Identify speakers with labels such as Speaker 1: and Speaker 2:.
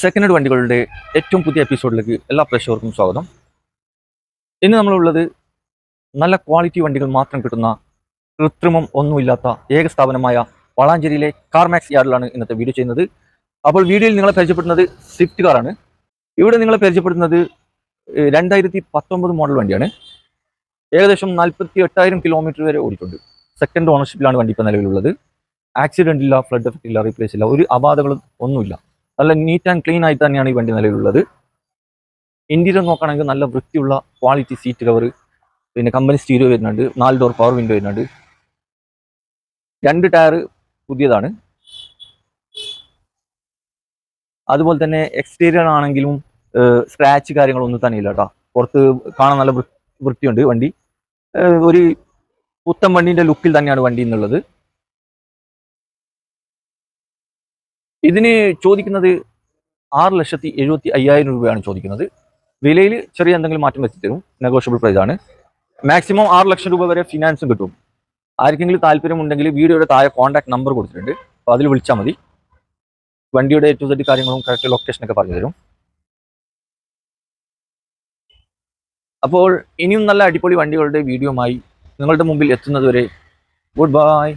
Speaker 1: Second hand വണ്ടികളുടെ ഏറ്റവും പുതിയ എപ്പിസോഡിലേക്ക് എല്ലാ പ്രേക്ഷകർക്കും സ്വാഗതം. ഇന്ന് നമ്മളുള്ളത് നല്ല ക്വാളിറ്റി വണ്ടികൾ മാത്രം കിട്ടുന്ന കൃത്രിമം ഒന്നുമില്ലാത്ത ഏക സ്ഥാപനമായ വളാഞ്ചേരിയിലെ കാർമാക്സ് യാർഡിലാണ് ഇന്നത്തെ വീഡിയോ ചെയ്യുന്നത്. അപ്പോൾ വീഡിയോയിൽ നിങ്ങളെ പരിചയപ്പെടുന്നത് സ്വിഫ്റ്റ് കാറാണ്. ഇവിടെ നിങ്ങളെ പരിചയപ്പെടുന്നത് 2019 മോഡൽ വണ്ടിയാണ്. ഏകദേശം 48,000 കിലോമീറ്റർ വരെ ഓടിയിട്ടുണ്ട്. സെക്കൻഡ് ഓണർഷിപ്പിലാണ് വണ്ടി ഇപ്പോൾ നിലവിലുള്ളത്. ആക്സിഡന്റ് ഇല്ല, ഫ്ലഡ് എഫക്റ്റ് ഇല്ല, റീപ്ലേസ് ഇല്ല, ഒരു അപാധകളും ഒന്നുമില്ല. നല്ല നീറ്റ് ആൻഡ് ക്ലീൻ ആയി തന്നെയാണ് ഈ വണ്ടി നിലവിലുള്ളത്. ഇന്റീരിയർ നോക്കുകയാണെങ്കിൽ നല്ല വൃത്തിയുള്ള ക്വാളിറ്റി സീറ്റ് കവർ, പിന്നെ കമ്പനി സ്റ്റീരിയോ വരുന്നുണ്ട്, 4 ഡോർ പവർ വിൻഡോ വരുന്നുണ്ട്, 2 ടയർ പുതിയതാണ്. അതുപോലെ തന്നെ എക്സ്റ്റീരിയർ ആണെങ്കിലും സ്ക്രാച്ച് കാര്യങ്ങളൊന്നും തന്നെ ഇല്ല കേട്ടോ. പുറത്ത് കാണാൻ നല്ല വൃത്തിയുണ്ട് വണ്ടി. ഒരു പുത്തൻ വണ്ടീൻ്റെ ലുക്കിൽ തന്നെയാണ് വണ്ടി എന്നുള്ളത്. ഇതിന് ചോദിക്കുന്നത് 6,75,000 രൂപയാണ് ചോദിക്കുന്നത്. വിലയിൽ ചെറിയ എന്തെങ്കിലും മാറ്റം വെച്ച് തരും, നെഗോഷ്യബിൾ പ്രൈസ് ആണ്. മാക്സിമം 6 ലക്ഷം രൂപ വരെ ഫിനാൻസും കിട്ടും. ആർക്കെങ്കിലും താല്പര്യമുണ്ടെങ്കിൽ വീഡിയോയുടെ താഴെ കോൺടാക്ട് നമ്പർ കൊടുത്തിട്ടുണ്ട്, അപ്പോൾ അതിൽ വിളിച്ചാൽ മതി. വണ്ടിയുടെ A to Z കാര്യങ്ങളും കറക്റ്റ് ലൊക്കേഷനൊക്കെ പറഞ്ഞു തരും. അപ്പോൾ ഇനിയും നല്ല അടിപൊളി വണ്ടികളുടെ വീഡിയോയുമായി നിങ്ങളുടെ മുമ്പിൽ എത്തുന്നതുവരെ ഗുഡ് ബൈ.